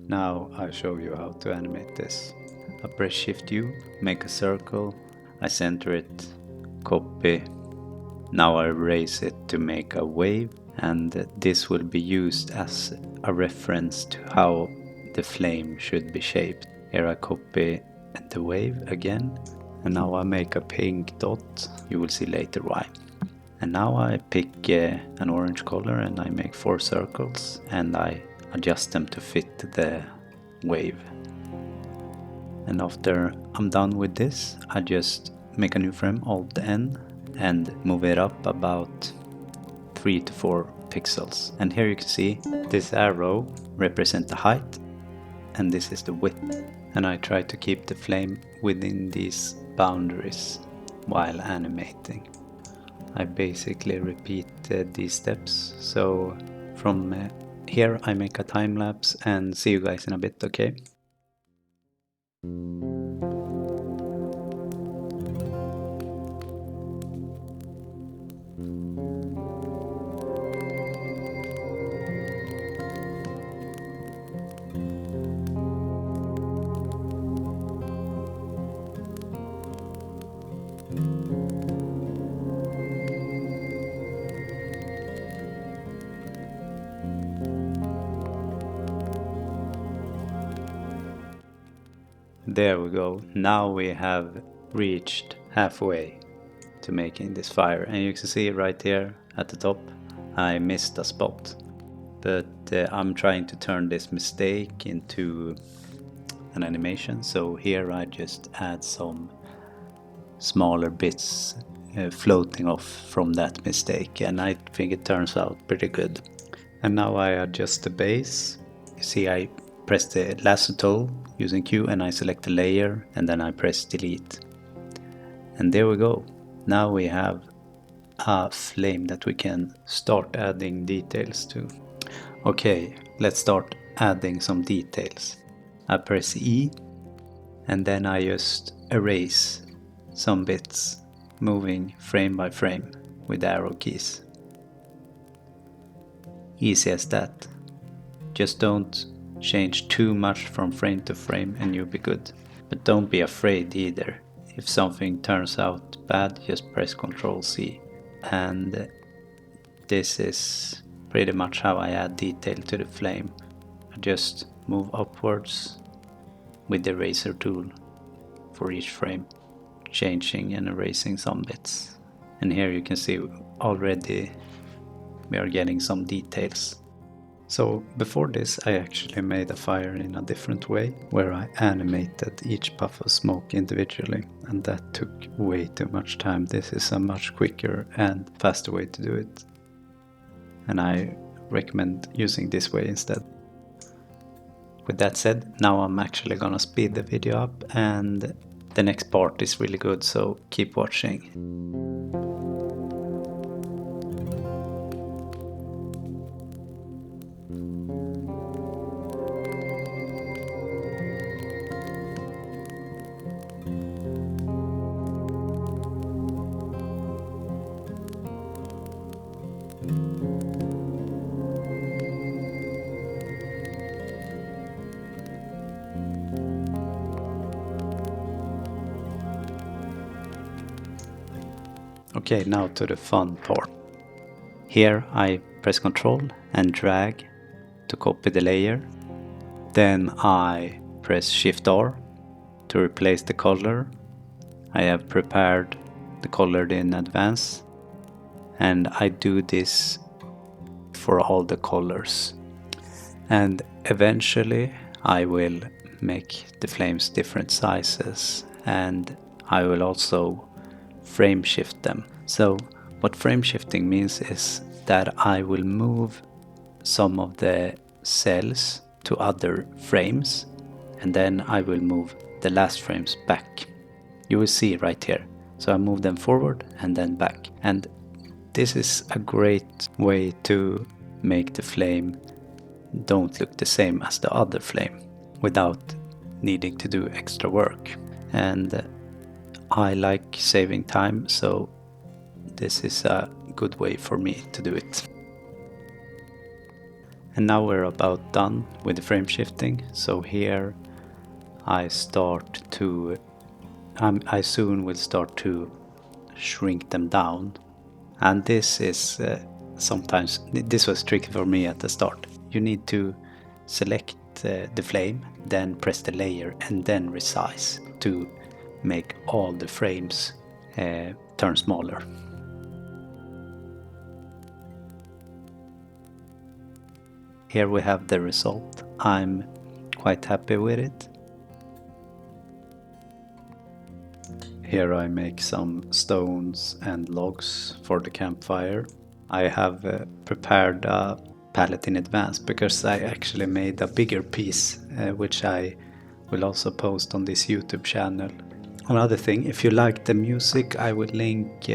Now I'll show you how to animate this. I press Shift U, make a circle, I center it, copy. Now I erase it to make a wave, and this will be used as a reference to how the flame should be shaped. Here I copy the wave again, and now I make a pink dot. You will see later why. And now I pick an orange color and I make 4 circles and I adjust them to fit the wave. And after I'm done with this, I just make a new frame, Alt N, and move it up about 3 to 4 pixels. And here you can see this arrow represents the height and this is the width. And I try to keep the flame within these boundaries while animating. I basically repeat these steps. So from here I make a time lapse and see you guys in a bit, okay? There we go. Now we have reached halfway to making this fire, and you can see right here at the top I missed a spot, but I'm trying to turn this mistake into an animation. So here I just add some smaller bits floating off from that mistake, and I think it turns out pretty good. And now I adjust the base. You see I press the lasso tool using Q and I select the layer and then I press delete. And there we go. Now we have a flame that we can start adding details to. Okay, let's start adding some details. I press E and then I just erase some bits, moving frame by frame with the arrow keys. Easy as that. Just don't change too much from frame to frame and you'll be good. But don't be afraid either. If something turns out bad, just press Ctrl C. And this is pretty much how I add detail to the flame. I just move upwards with the eraser tool for each frame, changing and erasing some bits. And here you can see already we are getting some details. So before this I actually made a fire in a different way, where I animated each puff of smoke individually, and that took way too much time. This is a much quicker and faster way to do it, and I recommend using this way instead. With that said, now I'm actually gonna speed the video up, and the next part is really good, so keep watching. Okay, now to the fun part. Here I press Ctrl and drag to copy the layer. Then I press Shift R to replace the color. I have prepared the color in advance, and I do this for all the colors. And eventually I will make the flames different sizes, and I will also frame shift them. So what frame shifting means is that I will move some of the cells to other frames, and then I will move the last frames back. You will see right here. So I move them forward and then back. And this is a great way to make the flame don't look the same as the other flame without needing to do extra work. And I like saving time, so this is a good way for me to do it. And now we're about done with the frame shifting. So here I soon will start to shrink them down. And this is sometimes, this was tricky for me at the start. You need to select the flame, then press the layer and then resize to make all the frames turn smaller. Here we have the result. I'm quite happy with it. Here I make some stones and logs for the campfire. I have prepared a palette in advance because I actually made a bigger piece which I will also post on this YouTube channel. Another thing, if you like the music, I will link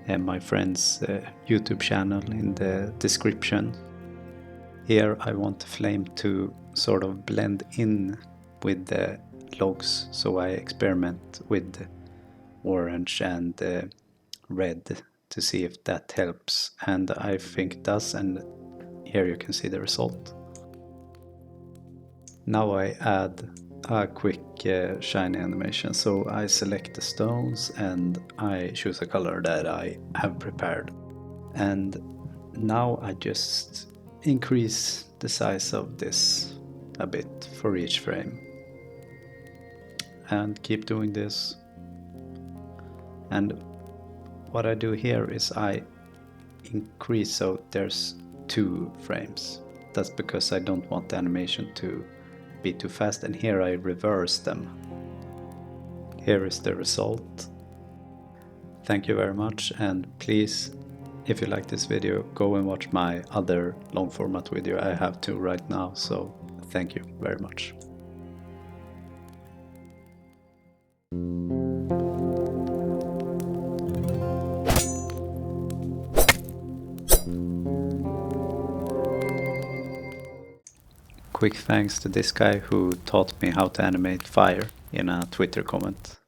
my friend's YouTube channel in the description. Here I want the flame to sort of blend in with the logs, so I experiment with orange and red to see if that helps, and I think it does, and here you can see the result. Now I add a quick shiny animation, so I select the stones and I choose a color that I have prepared, and now I just increase the size of this a bit for each frame and keep doing this. And what I do here is I increase so there's 2 frames. That's because I don't want the animation to be too fast, and here I reverse them. Here is the result. Thank you very much, and please, if you like this video, go and watch my other long format video. I have 2 right now, so thank you very much. Quick thanks to this guy who taught me how to animate fire in a Twitter comment.